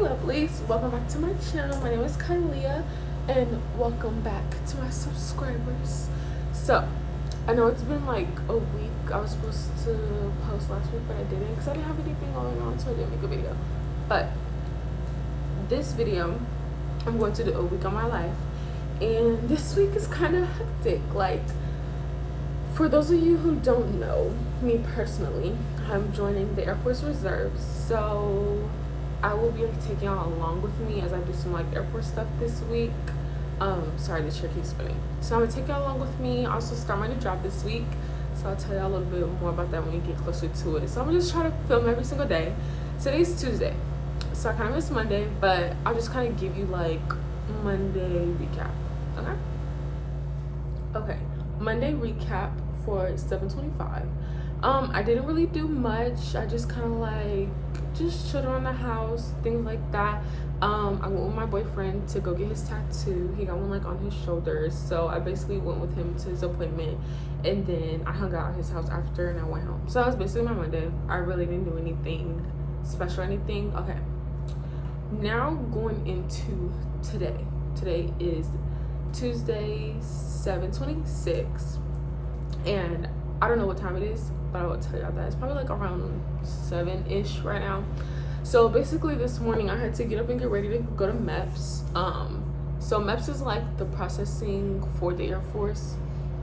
lovelies, welcome back to my channel. My name is Kyliyah and welcome back to my subscribers. So I know it's been like a week. I was supposed to post last week but I didn't because I didn't have anything going on, so I didn't make a video. But this video, I'm going to do a week of my life, and this week is kind of hectic. Like, for those of you who don't know me personally, I'm joining the Air Force Reserves, so I will be taking y'all along with me as I do some like Air Force stuff this week. Sorry, the chair keeps spinning. So I'm gonna take y'all along with me. I also start my new job this week, so I'll tell y'all a little bit more about that when we get closer to it. So I'm gonna just try to film every single day. Today's Tuesday, so I kind of miss Monday, but I'll just kind of give you like Monday recap. Okay, Monday recap for 7/25. I didn't really do much. I just kind of like just chilled around the house, things like that. I went with my boyfriend to go get his tattoo. He got one like on his shoulders, so I basically went with him to his appointment, and then I hung out at his house after and I went home. So that was basically my Monday. I really didn't do anything special or anything. Okay, now going into today. Today is Tuesday, 7/26, and I don't know what time it is, but I will tell y'all that it's probably like around 7-ish right now. So basically this morning I had to get up and get ready to go to MEPS. So MEPS is like the processing for the Air Force.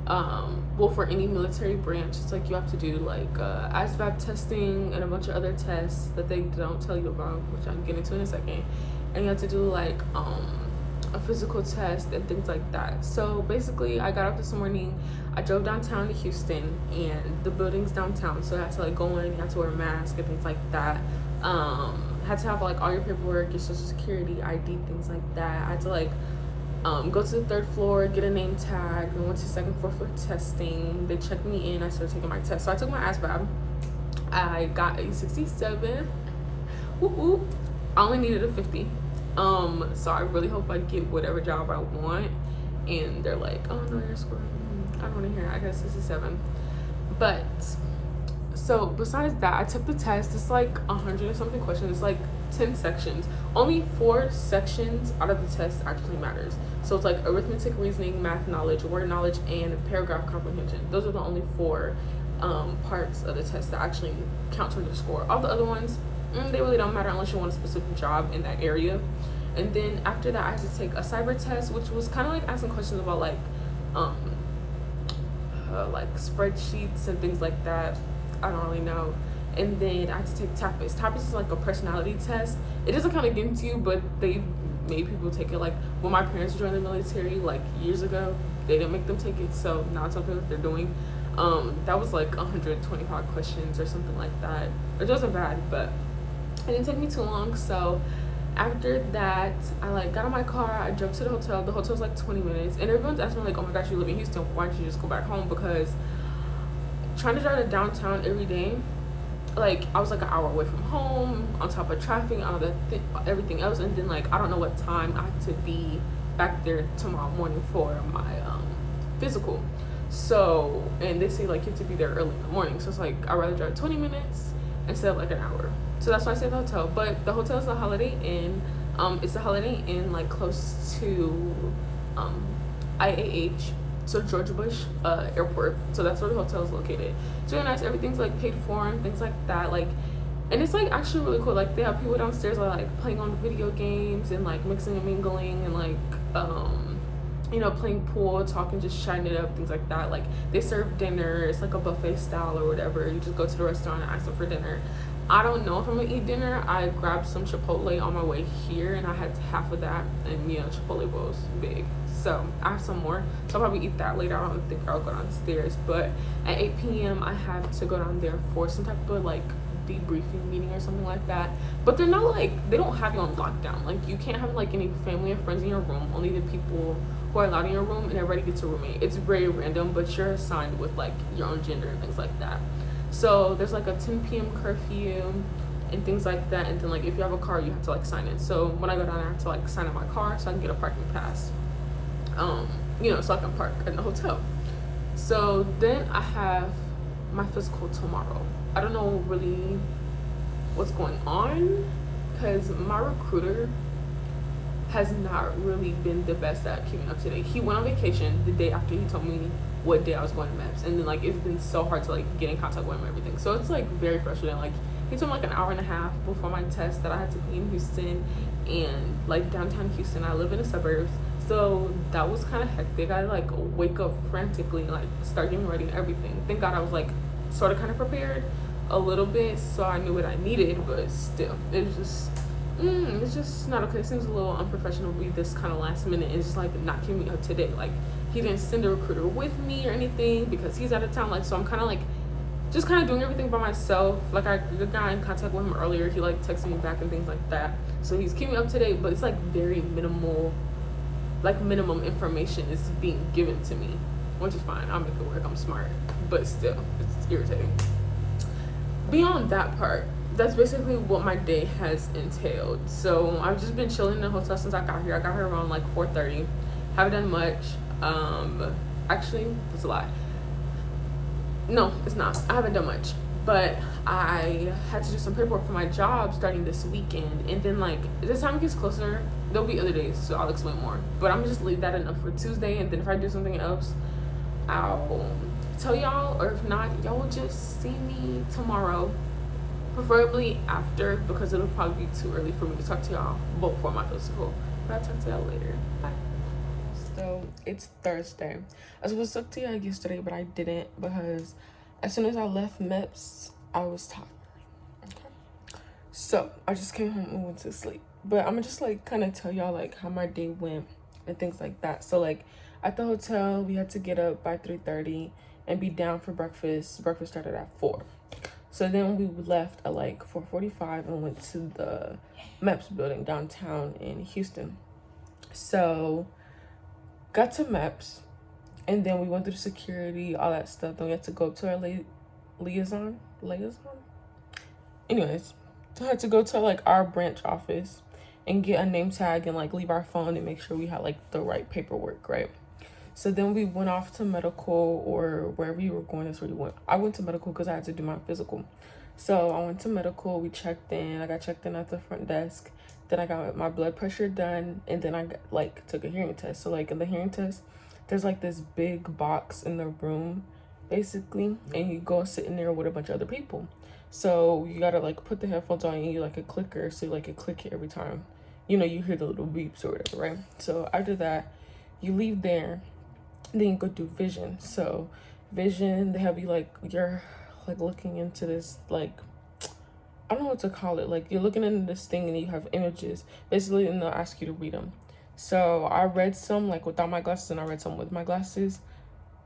Well, for any military branch, it's like you have to do like ASVAB testing and a bunch of other tests that they don't tell you about, which I'll get into in a second. And you have to do like a physical test and things like that. So basically I got up this morning, I drove downtown to Houston, and the building's downtown, so I had to like go in, you had to wear a mask and things like that. Had to have like all your paperwork, your social security, ID, things like that. I had to like go to the 3rd floor, get a name tag, and went to 2nd floor for testing. They checked me in, I started taking my test. So I took my ASVAB. I got a 67. Woo-hoo. I only needed a 50. So I really hope I get whatever job I want. And they're like, oh no, you're scoring. I don't want to hear it. I got 67. But so besides that, I took the test. It's like 100 and something questions. It's like 10 sections. Only 4 sections out of the test actually matters. So it's like arithmetic, reasoning, math knowledge, word knowledge, and paragraph comprehension. Those are the only 4 parts of the test that actually count towards your score. All the other ones, they really don't matter unless you want a specific job in that area. And then after that, I had to take a cyber test, which was kind of like asking questions about like spreadsheets and things like that. I don't really know. And then I had to take TAPAS. TAPAS is like a personality test. It doesn't kind of get into you, but they made people take it. Like when my parents joined the military like years ago, they didn't make them take it, so now it's something that they're doing. That was like 125 questions or something like that. It wasn't bad, but it didn't take me too long. So after that, I like got in my car, I drove to the hotel. The hotel's like 20 minutes, and everyone's asking me like, oh my gosh, you live in Houston, why don't you just go back home? Because trying to drive to downtown every day, like I was like an hour away from home, on top of traffic, all that everything else, and then like I don't know what time I have to be back there tomorrow morning for my physical. So, and they say like you have to be there early in the morning, so it's like I'd rather drive 20 minutes instead of like an hour. So that's why I stayed at the hotel. But the hotel is a Holiday Inn. It's a Holiday Inn like close to IAH, so George Bush Airport. So that's where the hotel is located. It's really nice. Everything's like paid for and things like that. Like, and it's like actually really cool. Like they have people downstairs like playing on video games and like mixing and mingling and like you know, playing pool, talking, just chatting it up, things like that. Like they serve dinner. It's like a buffet style or whatever. You just go to the restaurant and ask them for dinner. I don't know if I'm gonna eat dinner. I grabbed some Chipotle on my way here, and I had half of that, and you know, Chipotle bowl's big, so I have some more, so I'll probably eat that later. I don't think I'll go downstairs, but at 8 p.m. I have to go down there for some type of like debriefing meeting or something like that. But they're not like, they don't have you on lockdown. Like you can't have like any family or friends in your room, only the people who are allowed in your room, and everybody gets a roommate. It's very random, but you're assigned with like your own gender and things like that. So there's like a 10 p.m. curfew and things like that, and then like if you have a car, you have to like sign in. So when I go down there, I have to like sign in my car so I can get a parking pass, you know, so I can park in the hotel. So then I have my physical tomorrow. I don't know really what's going on because my recruiter has not really been the best at keeping up to date. He went on vacation the day after he told me what day I was going to MEPS, and then like it's been so hard to like get in contact with him and everything. So it's like very frustrating. Like he told me like an hour and a half before my test that I had to be in Houston, and like downtown Houston. I live in the suburbs, so that was kind of hectic. I like wake up frantically, like start getting ready and everything. Thank God I was like sort of kind of prepared a little bit, so I knew what I needed, but still, it's just not okay. It seems a little unprofessional to be this kind of last minute and just like not keeping me up to date. Like he didn't send a recruiter with me or anything because he's out of town. Like so I'm kind of like just kind of doing everything by myself. Like I got in contact with him earlier. He like texted me back and things like that. So he's keeping me up to date, but it's like very minimal, like minimum information is being given to me, which is fine. I'll make it work. I'm smart, but still, it's irritating. Beyond that part, that's basically what my day has entailed. So I've just been chilling in the hotel since I got here. I got here around like 4:30. Haven't done much. Actually, that's a lie. No, it's not. I haven't done much. But I had to do some paperwork for my job starting this weekend. And then like this time gets closer, there'll be other days, so I'll explain more. But I'm just leave that enough for Tuesday, and then if I do something else, I'll tell y'all, or if not, y'all will just see me tomorrow. Preferably after, because it'll probably be too early for me to talk to y'all before my physical. But I'll talk to y'all later. Bye. So it's Thursday. I was supposed to talk to y'all yesterday, but I didn't because as soon as I left MEPS, I was tired. Okay. So I just came home and went to sleep. But I'm gonna just like kind of tell y'all like how my day went and things like that. So like at the hotel, we had to get up by 3:30 and be down for breakfast. Breakfast started at 4. So then we left at like 4:45 and went to the MEPS building downtown in Houston. So got to MEPS, and then we went through security, all that stuff. Then we had to go up to our liaison. Anyways, so I had to go to like our branch office and get a name tag and like leave our phone and make sure we had like the right paperwork, right? So then we went off to medical, or wherever you were going, that's where you went. I went to medical because I had to do my physical. So I went to medical, we checked in. I got checked in at the front desk. Then I got my blood pressure done, and then I like took a hearing test. So like in the hearing test, there's like this big box in the room, basically, and you go sit in there with a bunch of other people. So you gotta like put the headphones on, and you like a clicker, so you like click it every time, you hear the little beeps or whatever, right? So after that, you leave there. Then you go do vision. So vision, they have you like, you're like looking into this, like, I don't know what to call it. Like you're looking into this thing and you have images basically, and they'll ask you to read them. So I read some like without my glasses, and I read some with my glasses.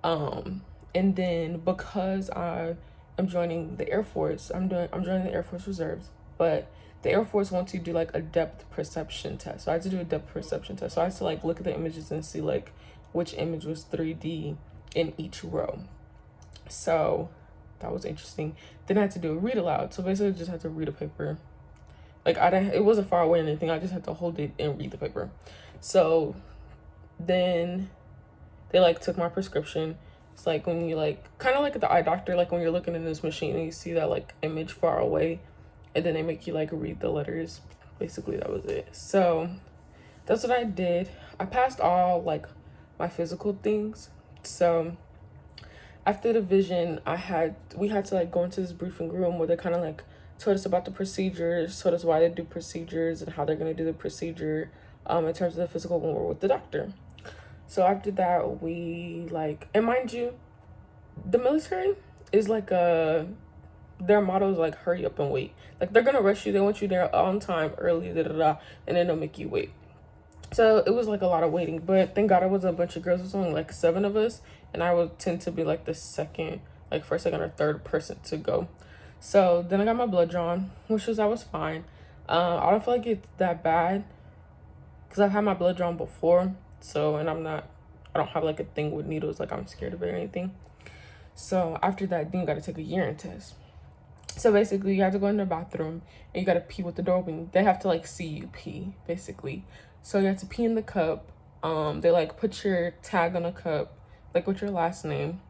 And then because I am joining the Air Force, I'm joining the Air Force Reserves, but the Air Force wants you to do like a depth perception test. So I had to do a depth perception test. So I had to like look at the images and see like which image was 3D in each row. So that was interesting. Then I had to do a read aloud. So basically I just had to read a paper. Like it wasn't far away or anything. I just had to hold it and read the paper. So then they like took my prescription. It's like when you like, kind of like at the eye doctor, like when you're looking in this machine and you see that like image far away, and then they make you like read the letters. Basically that was it. So that's what I did. I passed all like my physical things. So after the vision, we had to like go into this briefing room where they kind of like told us about the procedures, told us why they do procedures and how they're going to do the procedure in terms of the physical when we're with the doctor. So after that, we like, and mind you, the military is like their motto is like hurry up and wait. Like they're gonna rush you, they want you there on time, early, and then they'll make you wait. So it was like a lot of waiting, but thank God it was a bunch of girls. It was only like 7 of us, and I would tend to be like the first, second, or third person to go. So then I got my blood drawn, I was fine. I don't feel like it's that bad because I've had my blood drawn before. So, and I don't have like a thing with needles, like I'm scared of it or anything. So after that, then you got to take a urine test. So basically you have to go in the bathroom and you got to pee with the door open. They have to like see you pee, basically. So you have to pee in the cup. They like put your tag on a cup, like with your last name,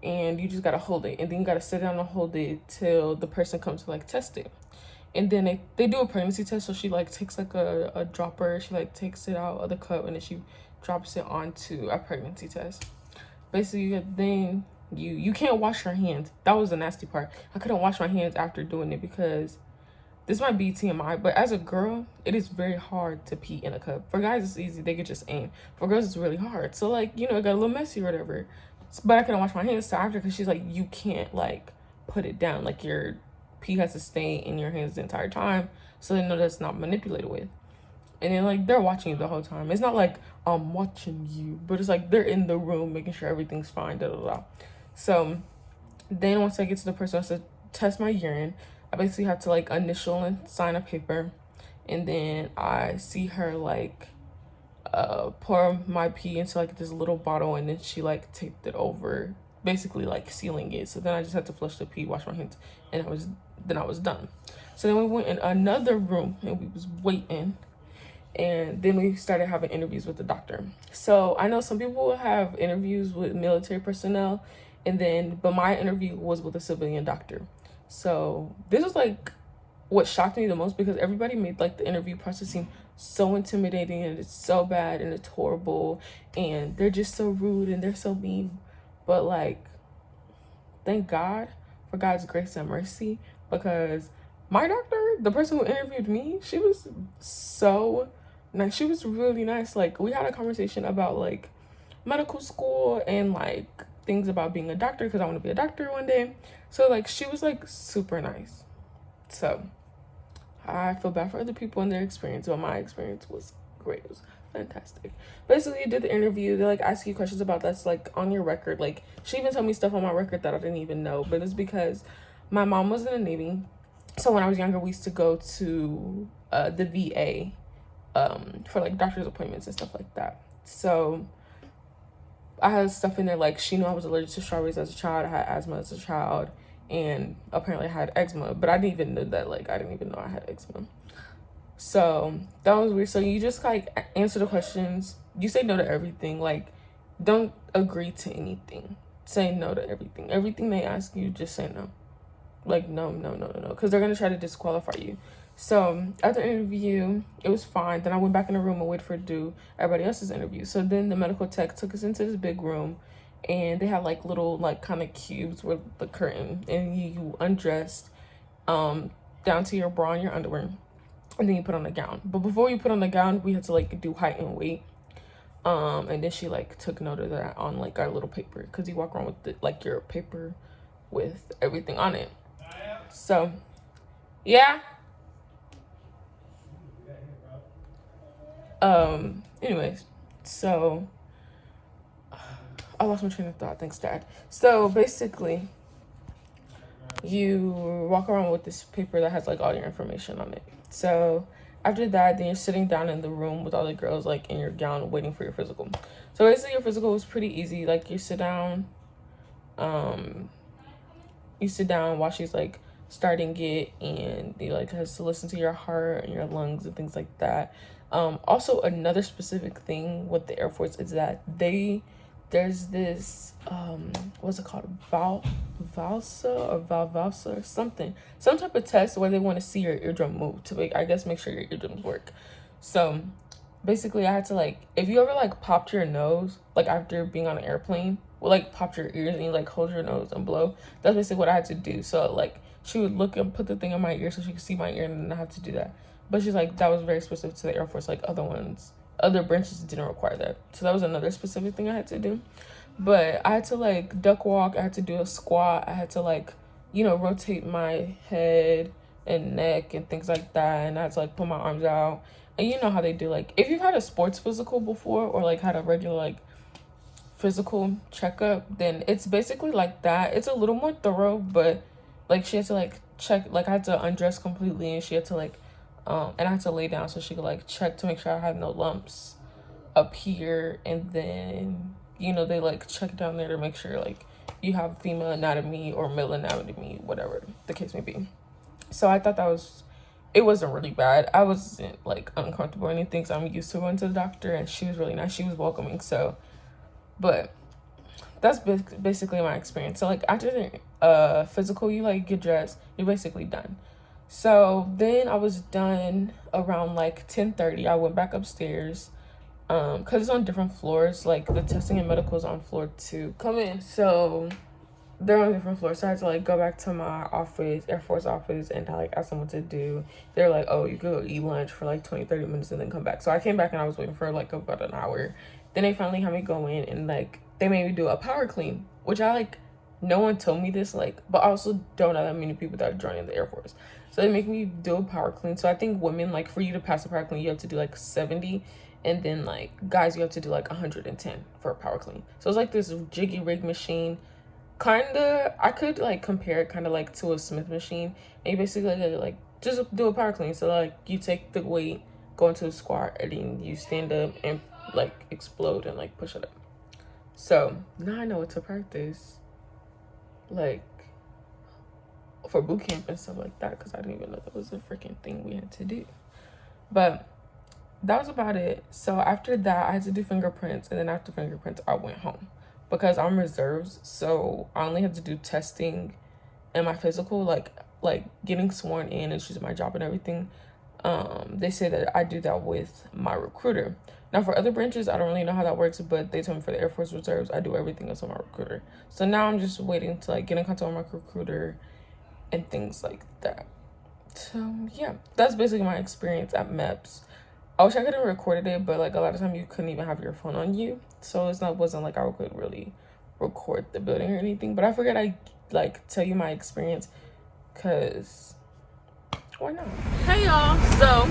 and you just got to hold it. And then you got to sit down and hold it till the person comes to like test it. And then they do a pregnancy test. So she like takes like a dropper. She like takes it out of the cup and then she drops it onto a pregnancy test. Basically, then you can't wash your hands. That was the nasty part. I couldn't wash my hands after doing it because this might be TMI, but as a girl, it is very hard to pee in a cup. For guys, it's easy. They could just aim. For girls, it's really hard. So, like, you know, it got a little messy or whatever. But I couldn't wash my hands till after because she's like, you can't, like, put it down. Like, your pee has to stay in your hands the entire time so they know that's not manipulated with. And then, like, they're watching you the whole time. It's not like, I'm watching you, but it's like they're in the room making sure everything's fine, da da da. So, then once I get to the person who has to test my urine, I basically have to like initial and sign a paper, and then I see her like pour my pee into like this little bottle, and then she like taped it over, basically like sealing it. So then I just had to flush the pee, wash my hands, and I was done. So then we went in another room and we was waiting, and then we started having interviews with the doctor. So I know some people will have interviews with military personnel, but my interview was with a civilian doctor. So this was like what shocked me the most because everybody made like the interview process seem so intimidating and it's so bad and it's horrible and they're just so rude and they're so mean. But like, thank God for God's grace and mercy, because my doctor, the person who interviewed me, she was so nice. She was really nice. Like, we had a conversation about like medical school and like things about being a doctor because I want to be a doctor one day. So like, she was like super nice. So I feel bad for other people and their experience, but my experience was great. It was fantastic. Basically, you did the interview. They like ask you questions about that's like on your record. Like, she even told me stuff on my record that I didn't even know, but it's because my mom was in the Navy. So when I was younger, we used to go to the VA for like doctor's appointments and stuff like that. So I had stuff in there like she knew I was allergic to strawberries as a child. I had asthma as a child, and apparently I had eczema, but I didn't even know that. Like, I didn't even know I had eczema. So that was weird. So you just like answer the questions. You say no to everything. Like, don't agree to anything. Say no to everything. Everything they ask you, just say no. Like, no, because they're gonna try to disqualify you. So after the interview, it was fine. Then I went back in the room and waited for to do everybody else's interview. So then the medical tech took us into this big room, and they had like little like kind of cubes with the curtain, and you undressed down to your bra and your underwear, and then you put on a gown. But before you put on the gown, we had to like do height and weight. And then she like took note of that on like our little paper, because you walk around with like your paper with everything on it. So yeah. Anyways, so I lost my train of thought. Thanks, Dad. So basically, you walk around with this paper that has like all your information on it. So after that, then you're sitting down in the room with all the girls like in your gown waiting for your physical. So basically, your physical was pretty easy. Like, you sit down while she's like starting it, and you like has to listen to your heart and your lungs and things like that. Also, another specific thing with the Air Force is that there's this what's it called, valsa or something, some type of test where they want to see your eardrum move to make sure your eardrums work. So basically, I had to like, if you ever like popped your nose like after being on an airplane, well, like popped your ears and you like hold your nose and blow, that's basically what I had to do. So like, she would look and put the thing in my ear so she could see my ear, and I had to do that. But she's like, that was very specific to the Air Force. Like, other branches didn't require that. So that was another specific thing I had to do. But I had to like duck walk. I had to do a squat. I had to like, rotate my head and neck and things like that. And I had to like put my arms out. And you know how they do, like, if you've had a sports physical before or like had a regular like physical checkup, then it's basically like that. It's a little more thorough, but like she had to like check, like I had to undress completely, and she had to like and I had to lay down so she could like check to make sure I had no lumps up here, and then they like check down there to make sure like you have female anatomy or male anatomy, whatever the case may be. So I thought it wasn't really bad. I wasn't like uncomfortable or anything, so I'm used to going to the doctor, and she was really nice. She was welcoming. So, but that's basically my experience. So like after the physical, you like get dressed, you're basically done. So then I was done around like 10:30. I went back upstairs because it's on different floors. Like the testing and medical is on floor 2. Come in. So they're on different floors. So I had to like go back to my office, Air Force office, and I like asked them what to do. They're like, oh, you could go eat lunch for like 20-30 minutes and then come back. So I came back and I was waiting for like about an hour. Then they finally had me go in and like they made me do a power clean, which I like, no one told me this, like, but I also don't know that many people that are joining the Air Force. So they make me do a power clean. So I think women, like, for you to pass a power clean, you have to do like 70, and then like guys, you have to do like 110 for a power clean. So it's like this jiggy rig machine. Kinda, I could like compare it kind of like to a Smith machine, and you basically like just do a power clean. So like you take the weight, go into a squat, and then you stand up and like explode and like push it up. So now I know what to practice, like for boot camp and stuff like that, because I didn't even know that was a freaking thing we had to do. But that was about it. So after that, I had to do fingerprints, and then after fingerprints, I went home because I'm reserves. So I only had to do testing and my physical, like getting sworn in and choosing my job and everything. They say that I do that with my recruiter. Now for other branches, I don't really know how that works, but they told me for the Air Force Reserves, I do everything else with my recruiter. So now I'm just waiting to like get in contact with my recruiter and things like that. So yeah, that's basically my experience at MEPS. I wish I could have recorded it, but like a lot of time you couldn't even have your phone on you, so wasn't like I could really record the building or anything. But I figured I like tell you my experience, cause why not? Hey y'all, so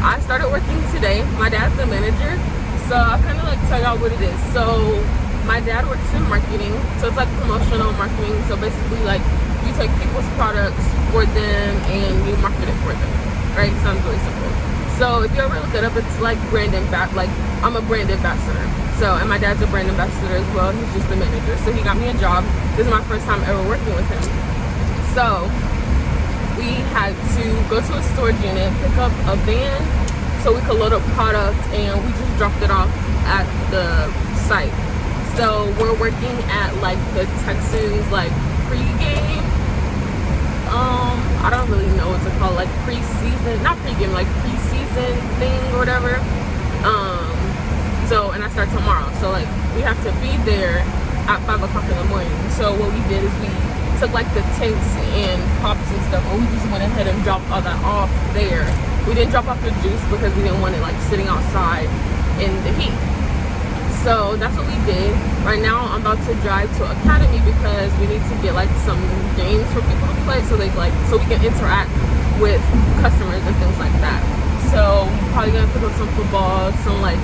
I started working today. My dad's the manager, so I'll kind of like tell y'all what it is. So my dad works in marketing, so it's like promotional marketing. So basically like you take people's products for them and you market it for them, right? Sounds really simple. So if you ever look it up, it's like brand like I'm a brand ambassador. So, and my dad's a brand ambassador as well. He's just the manager. So he got me a job. This is my first time ever working with him. So we had to go to a storage unit, pick up a van so we could load up product, and we just dropped it off at the site. So we're working at like the Texans like pre-game. I don't really know what to call it, like preseason, not pre-game, like preseason thing or whatever. So, and I start tomorrow. So like we have to be there at 5 o'clock in the morning. So what we did is we took like the tents and pops and stuff, and we just went ahead and dropped all that off there. We didn't drop off the juice because we didn't want it like sitting outside in the heat. So that's what we did. Right now I'm about to drive to Academy because we need to get like some games for people to play, so so we can interact with customers and things like that. So probably gonna pick up some football, some like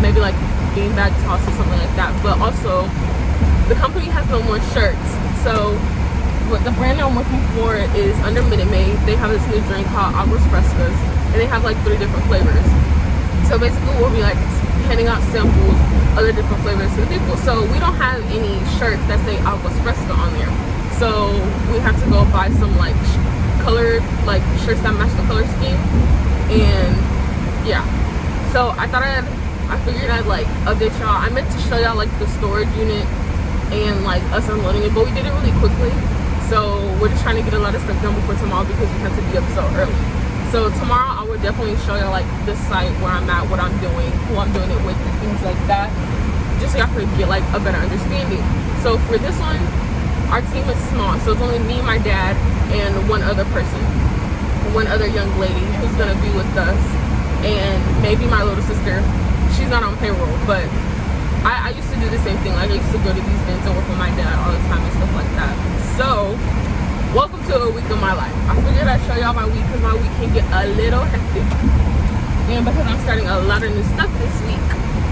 maybe like beanbag toss or something like that. But also the company has no more shirts. So what the brand I'm working for is under Minute Maid. They have this new drink called Aguas Frescas, and they have like 3 different flavors. So basically we'll be like handing out samples, other different flavors to the people. So we don't have any shirts that say Aguas Fresca on there. So we have to go buy some like colored like shirts that match the color scheme. And yeah, so I figured I'd like update y'all. I meant to show y'all like the storage unit and like us unloading it, but we did it really quickly. So we're just trying to get a lot of stuff done before tomorrow because we have to be up so early. So tomorrow I will definitely show y'all like the site, where I'm at, what I'm doing, who I'm doing it with, and things like that, just so y'all could get like a better understanding. So for this one, our team is small, so it's only me, my dad, and one other person, one other young lady who's gonna be with us, and maybe my little sister. She's not on payroll, but I used to do the same thing. Like I used to go to these events and work with my dad all the time and stuff like that. So welcome to a week of my life. I figured I'd show y'all my week because my week can get a little hectic. And because I'm starting a lot of new stuff this week,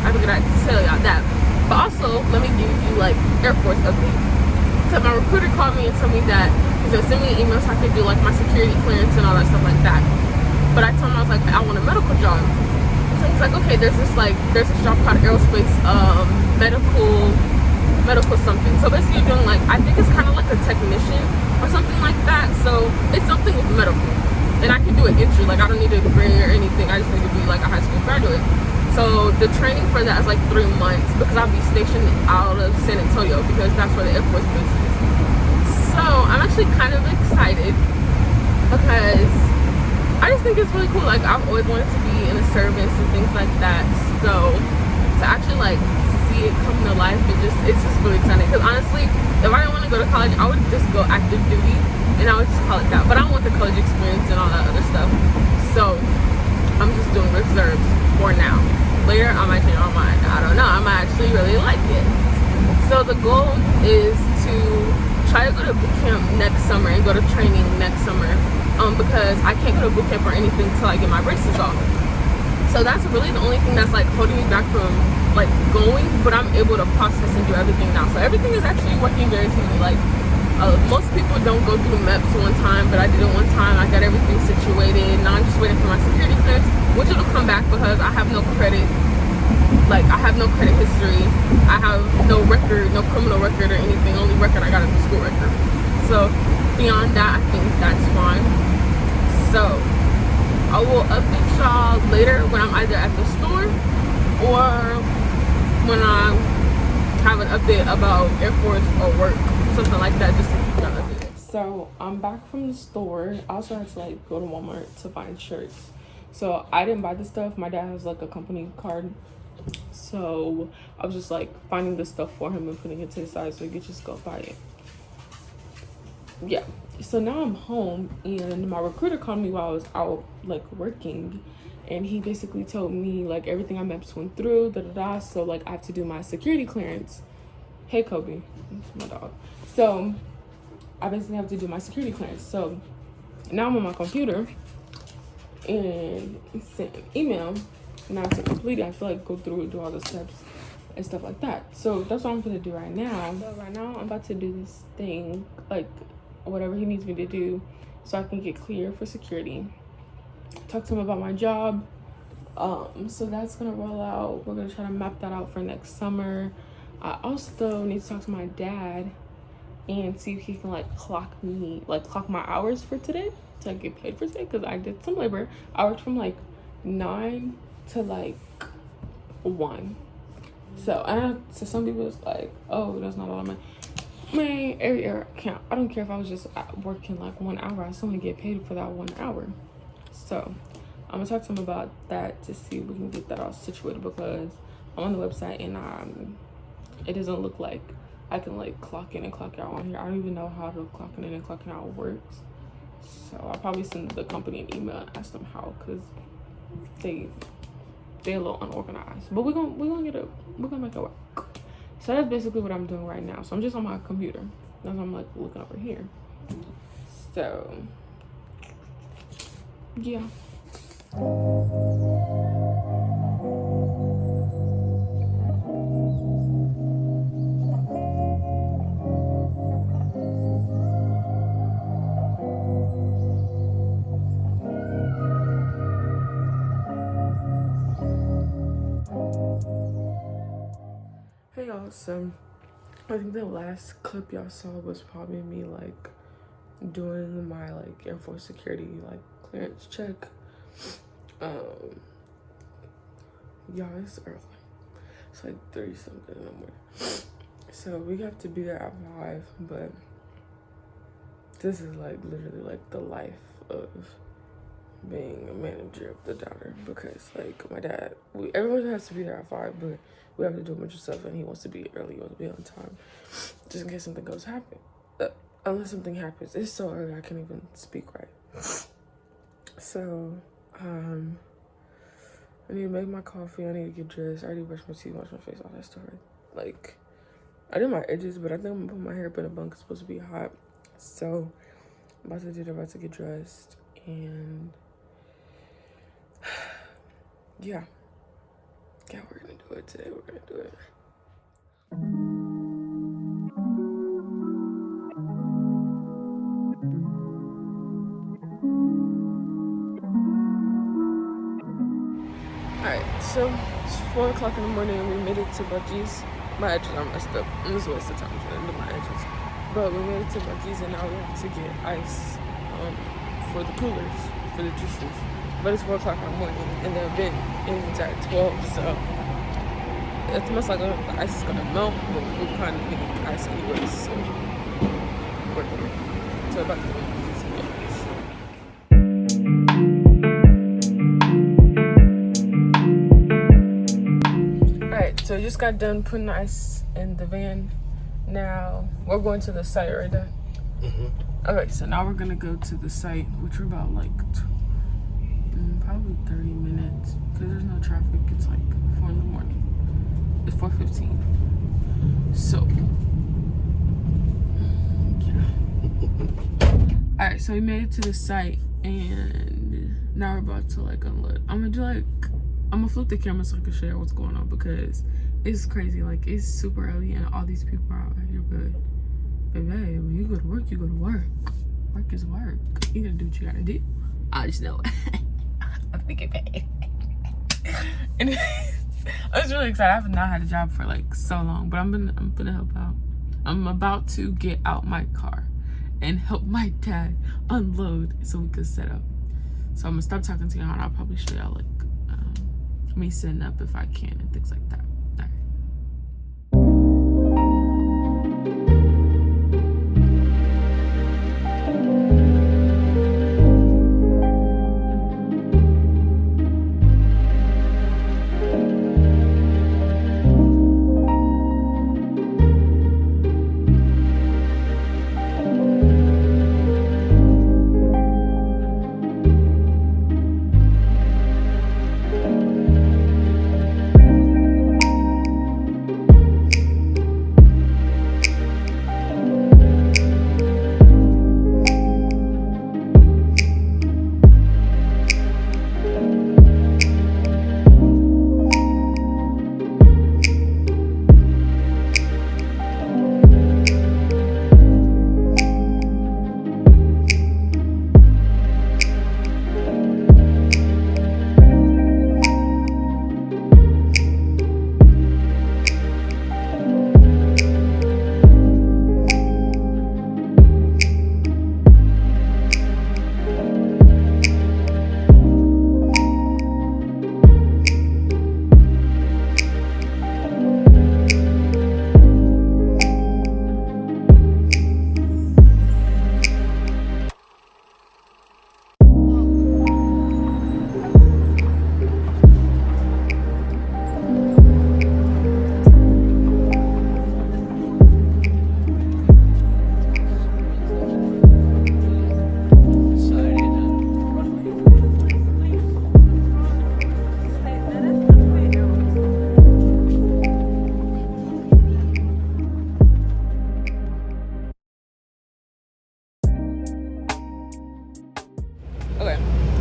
I figured I'd tell y'all that. But also, let me give you like Air Force update. So my recruiter called me and told me that he's gonna send me an email so I could do like my security clearance and all that stuff like that. But I told him, I was like, I want a medical job. So he's like, okay, there's this job called aerospace medical something. So basically you're doing like, I think it's kind of like a technician or something like that. So it's something with medical, and I can do an entry. Like I don't need a degree or anything. I just need to be like a high school graduate. So the training for that is like 3 months because I'll be stationed out of San Antonio because that's where the Air Force base is. So I'm actually kind of excited. because I just think it's really cool. Like, I've always wanted to be in a service and things like that. So to actually like see it come to life, it's just really exciting. Because honestly, if I didn't want to go to college, I would just go active duty and I would just call it that. But I don't want the college experience and all that other stuff. So I'm just doing reserves for now. Later, I might change my mind. I don't know. I might actually really like it. So the goal is to try to go to boot camp next summer and go to training next summer. Because I can't go to boot camp or anything till I get my braces off. So that's really the only thing that's like holding me back from like going, but I'm able to process and do everything now. So everything is actually working very smoothly. Like most people don't go through MEPS one time, but I did it one time. I got everything situated. Now I'm just waiting for my security clearance, which will come back because I have no credit. Like, I have no credit history. I have no record, no criminal record or anything. Only record I got is the school record. So beyond that, I think that's fine. So I will update y'all later when I'm either at the store or when I have an update about Air Force or work, something like that, just to keep y'all updated. So I'm back from the store. I also had to like go to Walmart to find shirts. So I didn't buy the stuff. My dad has like a company card. So I was just like finding the stuff for him and putting it to the side so he could just go buy it. Yeah. So now I'm home and my recruiter called me while I was out like working, and he basically told me like everything I MEPS went through, so like I have to do my security clearance. Hey Kobe, that's my dog. So I basically have to do my security clearance. So now I'm on my computer and sent an email. Now to complete it, I have to like go through and do all the steps and stuff like that. So that's what I'm gonna do right now. So right now I'm about to do this thing, like whatever he needs me to do so I can get clear for security. Talk to him about my job. So that's gonna roll out. We're gonna try to map that out for next summer. I also need to talk to my dad and see if he can like clock my hours for today so I get paid for today, because I did some labor. I worked from like 9 to like 1. So some people it's like, oh, that's not a lot of money. Man, every hour count. I don't care if I was just working like 1 hour, I still want to get paid for that 1 hour. So I'm gonna talk to him about that to see if we can get that all situated, because I'm on the website and it doesn't look like I can like clock in and clock out on here. I don't even know how to clock in and clock out works. So I'll probably send the company an email and ask them how, because they're a little unorganized. But we're gonna make it work. So that's basically what I'm doing right now. So I'm just on my computer. That's why I'm like looking over here. So yeah. Hey y'all, so I think the last clip y'all saw was probably me like doing my like Air Force security like clearance check. Y'all, it's early. It's like 30 something in the morning. So we have to be there at 5, but this is like literally like the life of being a manager of the daughter, because like my dad, everyone has to be there at 5, but we have to do a bunch of stuff and he wants to be early, he wants to be on time, just in case something goes happen. Unless something happens. It's so early I can't even speak right. So I need to make my coffee, I need to get dressed, I already brushed my teeth, washed my face, all that stuff. Like I did my edges, but I think I'm gonna put my hair up in a bun because it's supposed to be hot. So I'm about to do that, about to get dressed, and yeah, we're gonna do it today. We're gonna do it. Alright, so it's 4 o'clock in the morning and we made it to Buc-ee's. My edges are messed up. This is a waste of time trying to do my edges. But we made it to Buc-ee's and now we have to get ice for the coolers, for the juices. But it's 4 o'clock in the morning and the event ends at 12, so it's most likely the ice is gonna melt, but we kind of need ice anyways, so we're going to about to get ice. so we just got done putting the ice in the van. Now we're going to the site, right, Dad? Okay, so now we're gonna go to the site, which we're about like probably 30 minutes because there's no traffic. It's like 4 in the morning. It's 4:15. So yeah. All right, so we made it to the site, and now we're about to like unload. I'm gonna flip the camera so I can share what's going on because it's crazy. Like, it's super early and all these people are out here, but baby, when you go to work, you go to work. Work is work. You gotta do what you gotta do. I just know it. I'm thinking paid. And I was really excited. I have not had a job for like so long, but I'm gonna help out. I'm about to get out my car and help my dad unload so we could set up. So I'm gonna stop talking to y'all and I'll probably show y'all like me setting up if I can and things like that.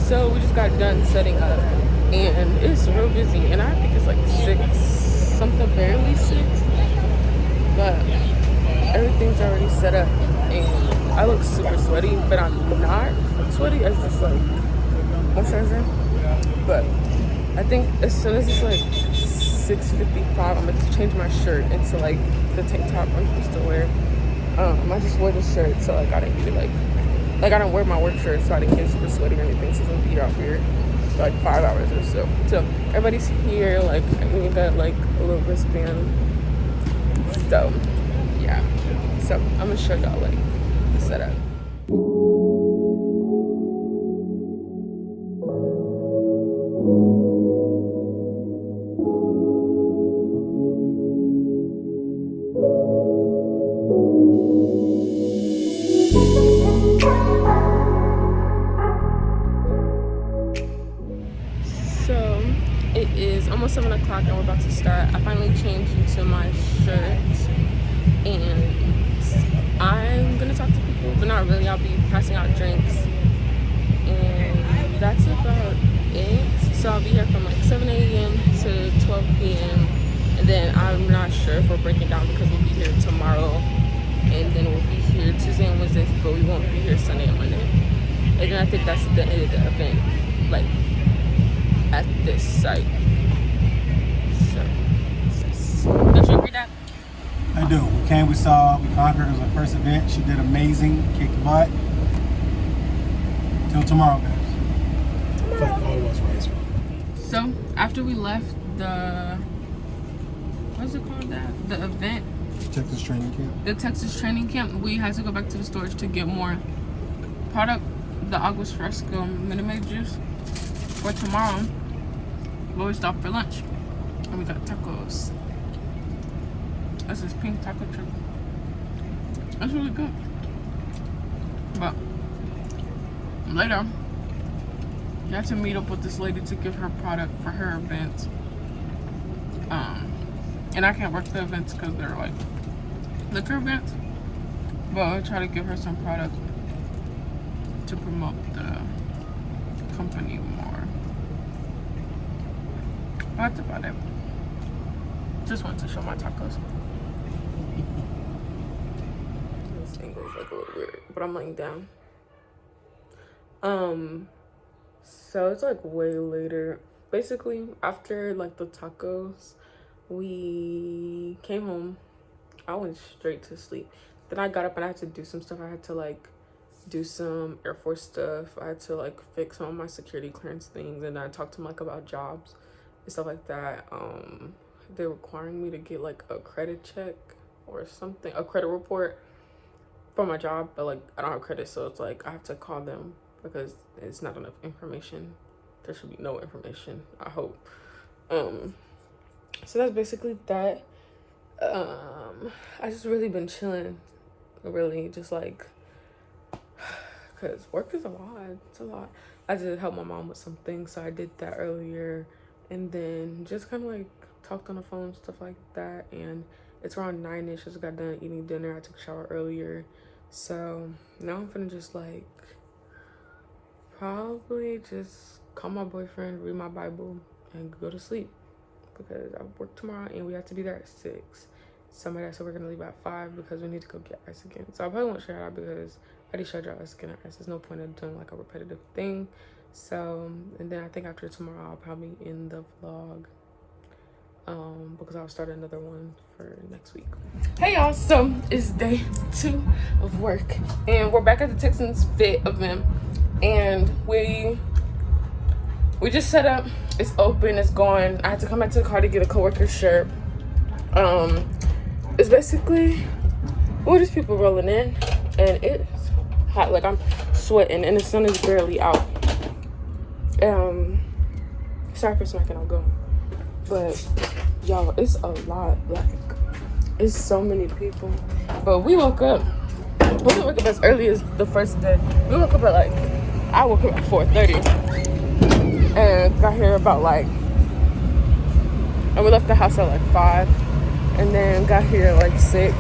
So we just got done setting up and it's real busy, and I think it's like 6 something, barely 6, but everything's already set up and I look super sweaty, but I'm not sweaty. It's just like moisturizer. But I think as soon as it's like 6:55, I'm gonna change my shirt into like the tank top I'm supposed to wear. I just wore the shirt so like I didn't get like I don't wear my work shirt so I didn't get super sweaty or anything, so I'm gonna be out here for like 5 hours or so. So everybody's here, like I got like a little wristband. So yeah. So I'm gonna show y'all like the setup. So it is almost 7 o'clock and we're about to start. I finally changed into my shirt and I'm gonna talk to people, but not really. I'll be passing out drinks and that's about it. So I'll be here from like 7 a.m. to 12 p.m. and then I'm not sure if we're breaking down because we'll be here tomorrow and then we'll be here Tuesday and Wednesday, but we won't be here Sunday and Monday. And then I think that's the end of the event, like at this site. So, don't you agree, Dad? I do. We came, we saw, we conquered. It was our first event. She did amazing, kicked butt. Till tomorrow, guys. Tomorrow. So after we left the, what's it called, Dad? The event. Texas training camp. The Texas training camp. We had to go back to the storage to get more product. The Aguas Fresco Minute Maid juice for tomorrow. But we stopped for lunch and we got tacos. This is pink taco chip. That's really good. But later, I had to meet up with this lady to give her product for her event. And I can't work the events because they're like liquor events. But I'll try to give her some product to promote the company more. That's about it. Just wanted to show my tacos. This angle is like a little weird, but I'm laying down. So it's like way later. Basically, after like the tacos, we came home. I went straight to sleep. Then I got up and I had to do some stuff. I had to like do some Air Force stuff. I had to like fix some of my security clearance things, and I talked to them like about jobs and stuff like that. They're requiring me to get like a credit check or something, a credit report for my job, but like I don't have credit, so it's like I have to call them because it's not enough information. There should be no information, I hope. So that's basically that. I just really been chilling, really just like, because work is a lot. It's a lot. I did help my mom with some things, so I did that earlier, and then just kind of like talked on the phone, stuff like that. And it's around 9ish. Just got done eating dinner. I took a shower earlier, so now I'm finna just like probably just call my boyfriend, read my Bible, and go to sleep because I work tomorrow and we have to be there at 6. Somebody said we're gonna leave at 5 because we need to go get ice again. So I probably won't share that because I already showed y'all ice again. There's no point in doing like a repetitive thing. So, and then I think after tomorrow I'll probably end the vlog because I'll start another one for next week. Hey y'all, so it's day 2 of work and we're back at the Texans fit event, and we just set up. It's open, it's going. I had to come back to the car to get a coworker shirt. It's basically, well, there's people rolling in and it's hot. Like I'm sweating and the sun is barely out. Sorry for smacking out going, but y'all, it's a lot. Like it's so many people. But we woke up. We didn't wake up as early as the first day. We woke up at like, I woke up at 4:30 and got here about like, and we left the house at like 5 and then got here at like 6.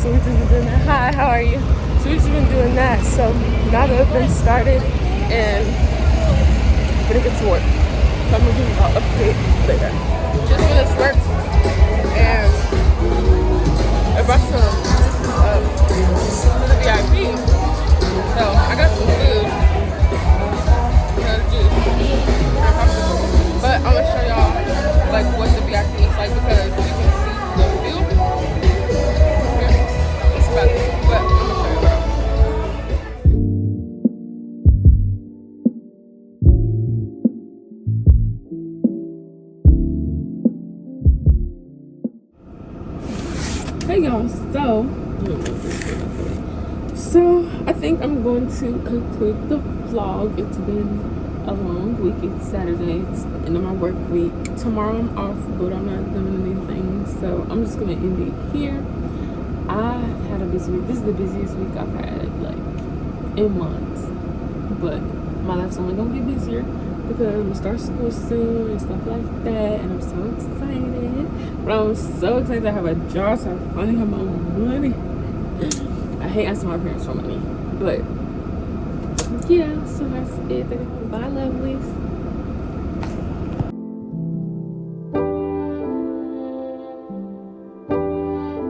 So we just been doing that. Hi, how are you? So we just been doing that. So now the event started and I'm gonna get to work. So I'm gonna give you an update later. Just finished work and I brought some to the VIP. So I got some food. But I'm gonna show y'all like what the VIP looks like because you can see the view. Yeah, it's about it. But I'm gonna show you around. Hey y'all, so I think I'm going to conclude the vlog. It's been a long week. It's Saturday. It's the end of my work week. Tomorrow I'm off, but I'm not doing anything, so I'm just gonna end it here. I've had a busy week. This is the busiest week I've had like in months, but my life's only gonna get busier because I'm gonna start school soon and stuff like that, and I'm so excited. But I'm so excited to have a job, so I finally have my own money. I hate asking my parents for money, but yeah, so that's it. Bye, lovelies.